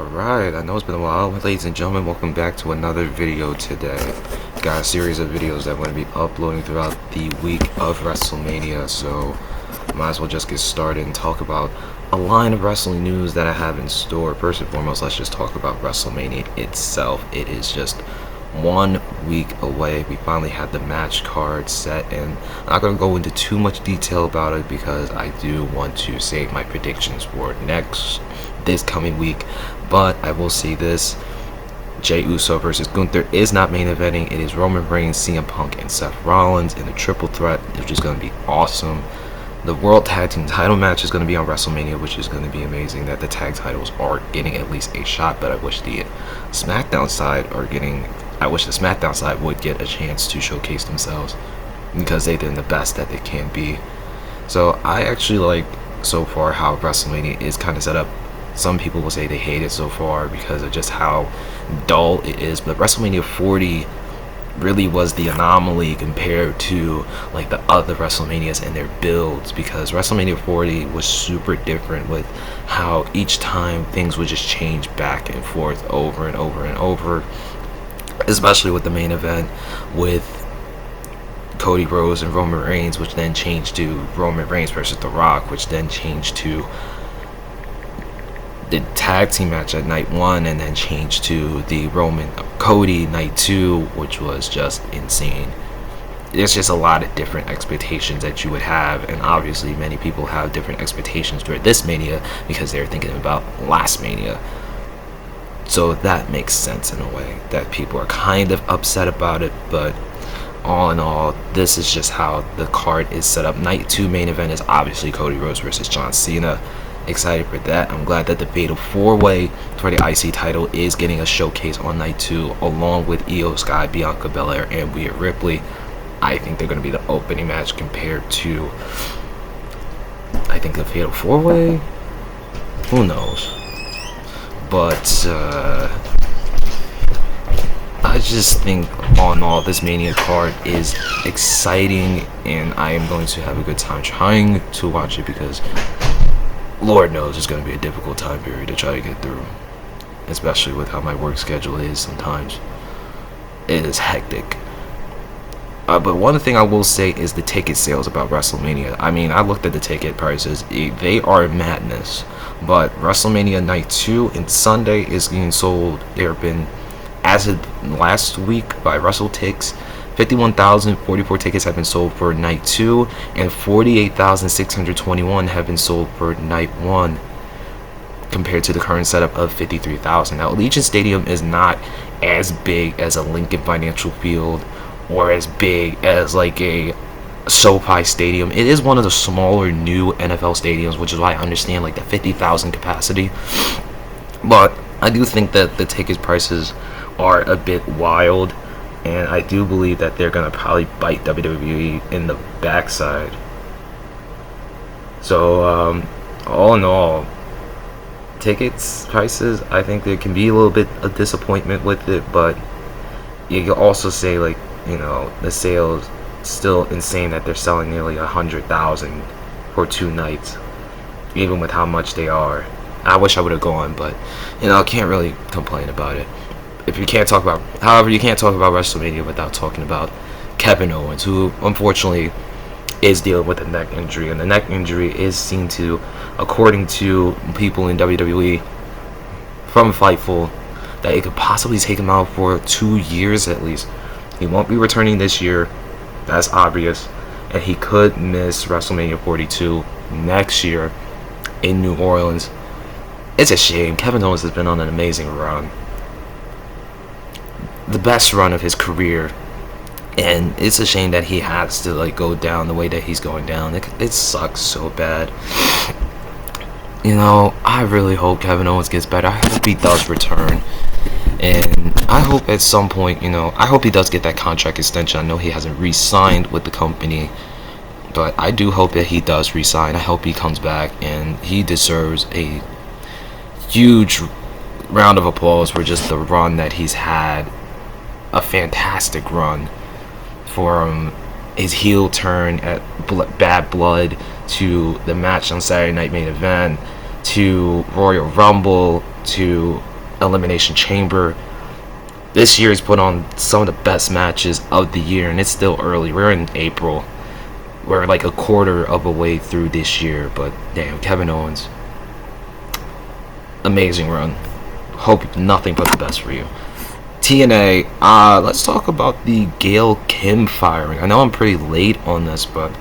Alright, I know it's been a while, ladies and gentlemen. Welcome back to another video today. Got a series of videos that I'm going to be uploading throughout the week of WrestleMania, so might as well just get started and talk about a line of wrestling news that I have in store. First and foremost, let's just talk about WrestleMania itself. It is just 1 week away. We finally had the match card set, and I'm not going to go into too much detail about it because I do want to save my predictions for this coming week. But I will say this: Jey Uso versus Gunther is not main eventing. It is Roman Reigns, CM Punk, and Seth Rollins in a triple threat, which is going to be awesome. The World Tag Team title match is going to be on WrestleMania, which is going to be amazing that the tag titles are getting at least a shot, but I wish the SmackDown side would get a chance to showcase themselves because they've been the best that they can be. So I actually like so far how WrestleMania is kind of set up. Some people will say they hate it so far because of just how dull it is, but WrestleMania 40 really was the anomaly compared to like the other WrestleManias and their builds, because WrestleMania 40 was super different with how each time things would just change back and forth over and over and over, especially with the main event with Cody Rhodes and Roman Reigns, which then changed to Roman Reigns versus The Rock, which then changed to the tag team match at night 1, and then changed to the Roman Cody night 2, which was just insane. There's just a lot of different expectations that you would have, and obviously many people have different expectations for this Mania because they're thinking about last Mania. So that makes sense in a way that people are kind of upset about it, but all in all, this is just how the card is set up. Night 2 main event is obviously Cody Rhodes versus John Cena. Excited for that. I'm glad that the Fatal 4-Way for the IC title is getting a showcase on night 2, along with Io Sky, Bianca Belair, and Rhea Ripley. I think they're going to be the opening match compared to, I think, the Fatal 4-Way. Who knows? But I just think all in all, this Mania card is exciting, and I am going to have a good time trying to watch it because Lord knows it's going to be a difficult time period to try to get through, especially with how my work schedule is sometimes. It is hectic. But one thing I will say is the ticket sales about WrestleMania. I mean, I looked at the ticket prices. They are madness. But WrestleMania Night 2 and Sunday is getting sold. There have been, as of last week by WrestleTix, 51,044 tickets have been sold for night 2, and 48,621 have been sold for night 1, compared to the current setup of 53,000. Now, Allegiant Stadium is not as big as a Lincoln Financial Field or as big as like a SoFi Stadium. It is one of the smaller new NFL stadiums, which is why I understand like the 50,000 capacity. But I do think that the ticket prices are a bit wild, and I do believe that they're going to probably bite WWE in the backside. So, all in all, tickets prices, I think there can be a little bit of disappointment with it, but you can also say, like, you know, the sales still insane that they're selling nearly 100,000 for 2 nights, even with how much they are. I wish I would have gone, but, you know, I can't really complain about it. You can't talk about WrestleMania without talking about Kevin Owens, who unfortunately is dealing with a neck injury, and the neck injury is seen to, according to people in WWE from Fightful, that it could possibly take him out for 2 years at least. He won't be returning this year, that's obvious, and he could miss WrestleMania 42 next year in New Orleans. It's a shame. Kevin Owens has been on an amazing run, the best run of his career, and it's a shame that he has to like go down the way that he's going down. It sucks so bad. You know, I really hope Kevin Owens gets better. I hope he does return, and I hope at some point, you know, I hope he does get that contract extension. I know he hasn't re-signed with the company, but I do hope that he does re-sign. I hope he comes back, and he deserves a huge round of applause for just the run that he's had. A fantastic run from his heel turn at Bad Blood to the match on Saturday Night Main Event to Royal Rumble to Elimination Chamber. This year he's put on some of the best matches of the year, and it's still early. We're in April. We're like a quarter of a way through this year, but damn, Kevin Owens, amazing run. Hope nothing but the best for you. TNA, let's talk about the Gail Kim firing. I know I'm pretty late on this, but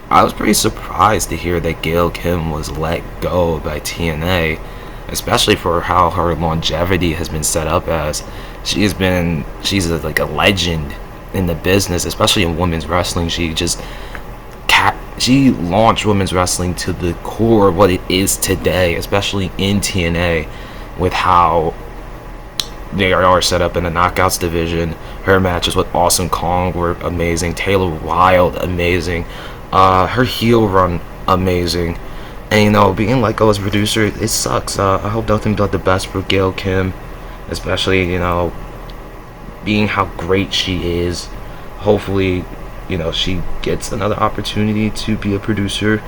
I was pretty surprised to hear that Gail Kim was let go by TNA, especially for how her longevity has been set up as. She's like a legend in the business, especially in women's wrestling. She launched women's wrestling to the core of what it is today, especially in TNA, with how they are set up in the Knockouts division. Her matches with Awesome Kong were amazing. Taylor Wilde, amazing. Her heel run, amazing. And being let go as producer, it sucks. I hope nothing but the best for Gail Kim, especially being how great she is. Hopefully, she gets another opportunity to be a producer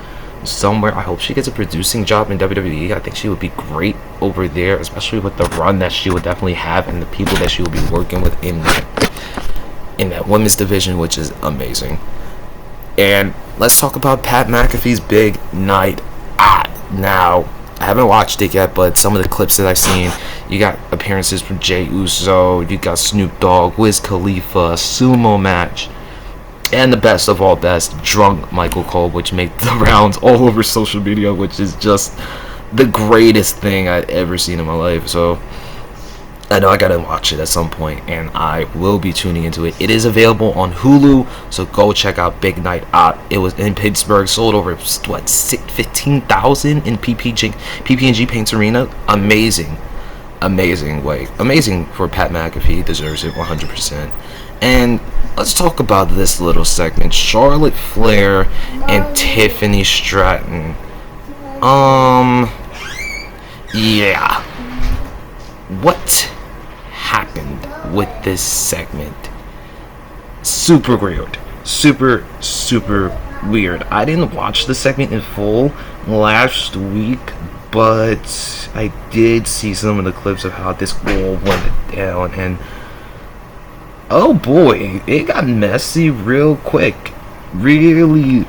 somewhere. I hope she gets a producing job in WWE. I think she would be great over there, especially with the run that she would definitely have and the people that she will be working with in that women's division, which is amazing. And let's talk about Pat McAfee's big night out. Now, I haven't watched it yet, but some of the clips that I've seen, you got appearances from Jey Uso, you got Snoop Dogg, Wiz Khalifa, sumo match, and the best of all best, drunk Michael Cole, which made the rounds all over social media, which is just the greatest thing I've ever seen in my life. So I know I gotta watch it at some point, and I will be tuning into it. It is available on Hulu, so go check out Big Night Out. It was in Pittsburgh, sold over 15,000 in PPG Paints Arena. Amazing for Pat McAfee. Deserves it 100%. And let's talk about this little segment: Charlotte Flair and Tiffany Stratton. Yeah. What happened with this segment? Super weird. Super weird. I didn't watch the segment in full last week, but I did see some of the clips of how this all went down, and oh boy, it got messy real quick. Really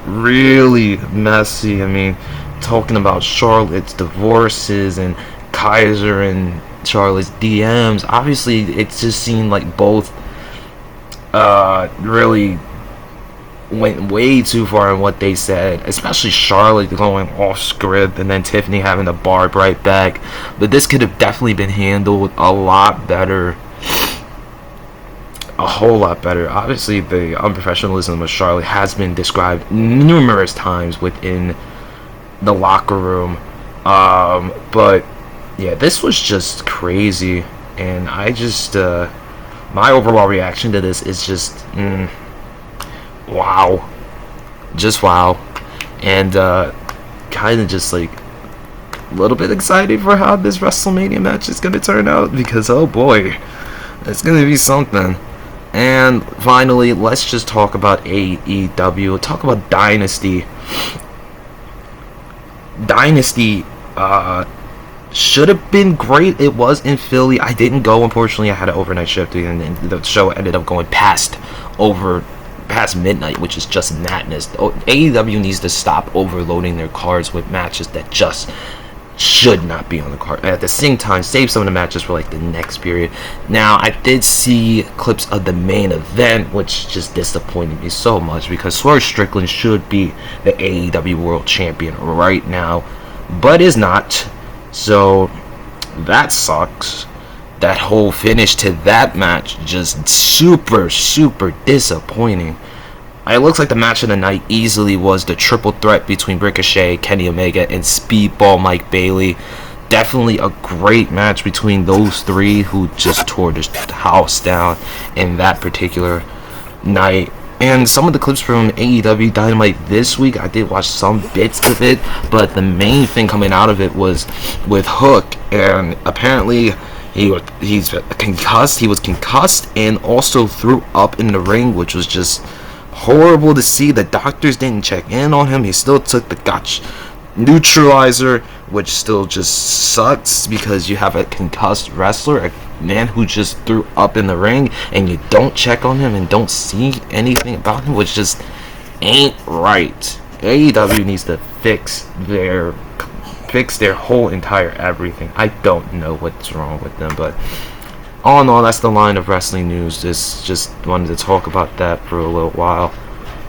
messy. I mean, talking about Charlotte's divorces and Kaiser and Charlotte's DMs. Obviously, it just seemed like both really went way too far in what they said, especially Charlotte going off script and then Tiffany having to barb right back. But this could have definitely been handled a lot better. A whole lot better. Obviously, the unprofessionalism of Charlotte has been described numerous times within the locker room. But yeah, this was just crazy, and I just my overall reaction to this is just wow, just wow, and kind of just like a little bit excited for how this WrestleMania match is gonna turn out, because oh boy, it's gonna be something. And finally, let's just talk about AEW. Talk about Dynasty. Dynasty should have been great. It was in Philly. I didn't go, unfortunately. I had an overnight shift, and the show ended up going past midnight, which is just madness. AEW needs to stop overloading their cards with matches that just should not be on the card. At the same time, save some of the matches for like the next period. Now, I did see clips of the main event, which just disappointed me so much, because Swerve Strickland should be the AEW World Champion right now, but is not. So that sucks. That whole finish to that match just super disappointing. It looks like the match of the night easily was the triple threat between Ricochet, Kenny Omega, and Speedball Mike Bailey. Definitely a great match between those three, who just tore the house down in that particular night. And some of the clips from AEW Dynamite this week, I did watch some bits of it, but the main thing coming out of it was with Hook, and apparently he's concussed. He was concussed and also threw up in the ring, which was just horrible to see. The doctors didn't check in on him. He still took the Gotch neutralizer, which still just sucks because you have a concussed wrestler, a man who just threw up in the ring, and you don't check on him and don't see anything about him, which just ain't right. AEW needs to fix their whole entire everything. I don't know what's wrong with them, but all in all, that's the line of wrestling news. Just wanted to talk about that for a little while,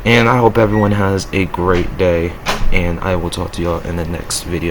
and I hope everyone has a great day, and I will talk to y'all in the next video.